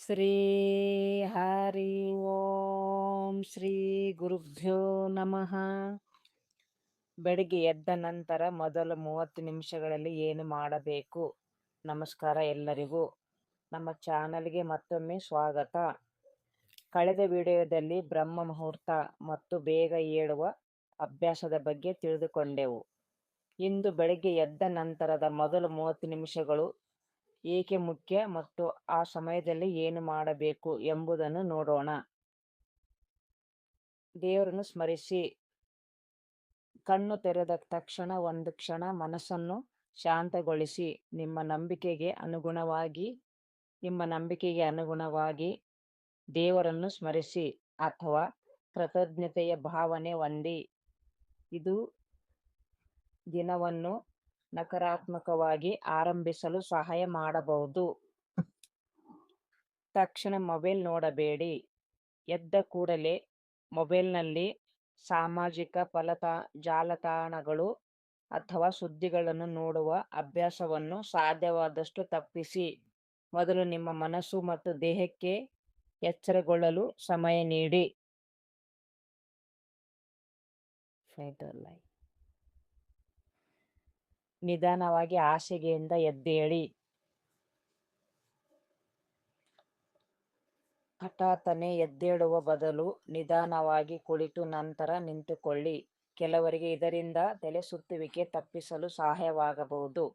ಶ್ರೀ ಹರಿ ಓಂ ಶ್ರೀ ಗುರುಭ್ಯೋ ನಮಃ. ಬೆಳಿಗ್ಗೆ ಎದ್ದ ನಂತರ ಮೊದಲ 30 ನಿಮಿಷಗಳಲ್ಲಿ ಏನು ಮಾಡಬೇಕು? ನಮಸ್ಕಾರ ಎಲ್ಲರಿಗೂ. ನಮ್ಮ ಚಾನಲ್ಗೆ ಮತ್ತೊಮ್ಮೆ ಸ್ವಾಗತ. ಕಳೆದ ವಿಡಿಯೋದಲ್ಲಿ ಬ್ರಹ್ಮ ಮುಹೂರ್ತ ಮತ್ತು ಬೇಗ ಏಳುವ ಅಭ್ಯಾಸದ ಬಗ್ಗೆ ತಿಳಿದುಕೊಂಡೆವು. ಇಂದು ಬೆಳಿಗ್ಗೆ ಎದ್ದ ನಂತರದ ಮೊದಲ 30 ನಿಮಿಷಗಳು ಏಕೆ ಮುಖ್ಯ ಮತ್ತು ಆ ಸಮಯದಲ್ಲಿ ಏನು ಮಾಡಬೇಕು ಎಂಬುದನ್ನು ನೋಡೋಣ. ದೇವರನ್ನು ಸ್ಮರಿಸಿ. ಕಣ್ಣು ತೆರೆದ ತಕ್ಷಣ ಒಂದು ಕ್ಷಣ ಮನಸ್ಸನ್ನು ಶಾಂತಗೊಳಿಸಿ ನಿಮ್ಮ ನಂಬಿಕೆಗೆ ಅನುಗುಣವಾಗಿ ದೇವರನ್ನು ಸ್ಮರಿಸಿ ಅಥವಾ ಕೃತಜ್ಞತೆಯ ಭಾವನೆ ಹೊಂದಿ. ಇದು ದಿನವನ್ನು ನಕಾರಾತ್ಮಕವಾಗಿ ಆರಂಭಿಸಲು ಸಹಾಯ ಮಾಡಬಹುದು. ತಕ್ಷಣ ಮೊಬೈಲ್ ನೋಡಬೇಡಿ. ಎದ್ದ ಕೂಡಲೇ ಮೊಬೈಲ್ನಲ್ಲಿ ಸಾಮಾಜಿಕ ಜಾಲತಾಣಗಳು ಅಥವಾ ಸುದ್ದಿಗಳನ್ನು ನೋಡುವ ಅಭ್ಯಾಸವನ್ನು ಸಾಧ್ಯವಾದಷ್ಟು ತಪ್ಪಿಸಿ. ಮೊದಲು ನಿಮ್ಮ ಮನಸ್ಸು ಮತ್ತು ದೇಹಕ್ಕೆ ಎಚ್ಚರಗೊಳ್ಳಲು ಸಮಯ ನೀಡಿ. ನಿಧಾನವಾಗಿ ಹಾಸಿಗೆಯಿಂದ ಎದ್ದೇಳಿ. ಹಠಾತ್ತನೆ ಎದ್ದೇಳುವ ಬದಲು ನಿಧಾನವಾಗಿ ಕುಳಿತು ನಂತರ ನಿಂತುಕೊಳ್ಳಿ. ಕೆಲವರಿಗೆ ಇದರಿಂದ ತಲೆಸುತ್ತುವಿಕೆ ತಪ್ಪಿಸಲು ಸಹಾಯವಾಗಬಹುದು.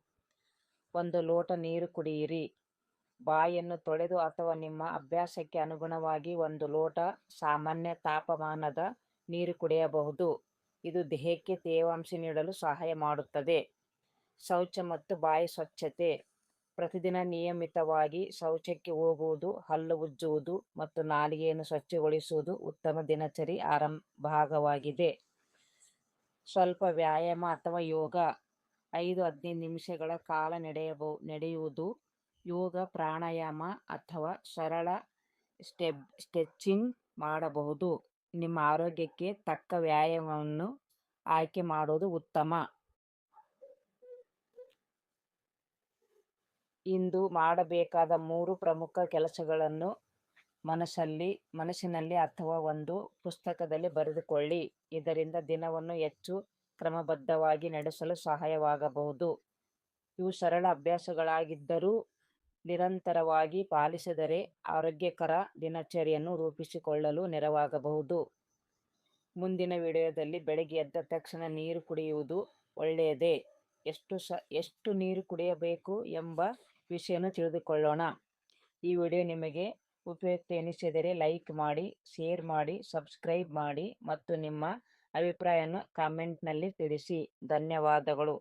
1 ಲೋಟ ನೀರು ಕುಡಿಯಿರಿ. ಬಾಯನ್ನು ತೊಳೆದು ಅಥವಾ ನಿಮ್ಮ ಅಭ್ಯಾಸಕ್ಕೆ ಅನುಗುಣವಾಗಿ 1 ಲೋಟ ಸಾಮಾನ್ಯ ತಾಪಮಾನದ ನೀರು ಕುಡಿಯಬಹುದು. ಇದು ದೇಹಕ್ಕೆ ತೇವಾಂಶ ನೀಡಲು ಸಹಾಯ ಮಾಡುತ್ತದೆ. ಶೌಚ ಮತ್ತು ಬಾಯಿ ಸ್ವಚ್ಛತೆ. ಪ್ರತಿದಿನ ನಿಯಮಿತವಾಗಿ ಶೌಚಕ್ಕೆ ಹೋಗುವುದು, ಹಲ್ಲು ಉಜ್ಜುವುದು ಮತ್ತು ನಾಲಿಗೆಯನ್ನು ಸ್ವಚ್ಛಗೊಳಿಸುವುದು ಉತ್ತಮ ದಿನಚರಿ ಭಾಗವಾಗಿದೆ. ಸ್ವಲ್ಪ ವ್ಯಾಯಾಮ ಅಥವಾ ಯೋಗ. 5-15 ನಿಮಿಷಗಳ ಕಾಲ ನಡೆಯುವುದು, ಯೋಗ, ಪ್ರಾಣಾಯಾಮ ಅಥವಾ ಸರಳ ಸ್ಟ್ರೆಚಿಂಗ್ ಮಾಡಬಹುದು. ನಿಮ್ಮ ಆರೋಗ್ಯಕ್ಕೆ ತಕ್ಕ ವ್ಯಾಯಾಮವನ್ನು ಆಯ್ಕೆ ಮಾಡುವುದು ಉತ್ತಮ. ಇಂದು ಮಾಡಬೇಕಾದ 3 ಪ್ರಮುಖ ಕೆಲಸಗಳನ್ನು ಮನಸ್ಸಿನಲ್ಲಿ ಅಥವಾ ಒಂದು ಪುಸ್ತಕದಲ್ಲಿ ಬರೆದುಕೊಳ್ಳಿ. ಇದರಿಂದ ದಿನವನ್ನು ಹೆಚ್ಚು ಕ್ರಮಬದ್ಧವಾಗಿ ನಡೆಸಲು ಸಹಾಯವಾಗಬಹುದು. ಇವು ಸರಳ ಅಭ್ಯಾಸಗಳಾಗಿದ್ದರೂ ನಿರಂತರವಾಗಿ ಪಾಲಿಸಿದರೆ ಆರೋಗ್ಯಕರ ದಿನಚರಿಯನ್ನು ರೂಪಿಸಿಕೊಳ್ಳಲು ನೆರವಾಗಬಹುದು. ಮುಂದಿನ ವಿಡಿಯೋದಲ್ಲಿ ಬೆಳಗ್ಗೆ ಎದ್ದ ತಕ್ಷಣ ನೀರು ಕುಡಿಯುವುದು ಒಳ್ಳೆಯದೇ, ಎಷ್ಟು ನೀರು ಕುಡಿಯಬೇಕು ಎಂಬ ವಿಷಯವನ್ನು ತಿಳಿದುಕೊಳ್ಳೋಣ. ಈ ವಿಡಿಯೋ ನಿಮಗೆ ಉಪಯುಕ್ತ ಎನಿಸಿದರೆ ಲೈಕ್ ಮಾಡಿ, ಶೇರ್ ಮಾಡಿ, ಸಬ್ಸ್ಕ್ರೈಬ್ ಮಾಡಿ ಮತ್ತು ನಿಮ್ಮ ಅಭಿಪ್ರಾಯವನ್ನು ಕಾಮೆಂಟ್ನಲ್ಲಿ ತಿಳಿಸಿ. ಧನ್ಯವಾದಗಳು.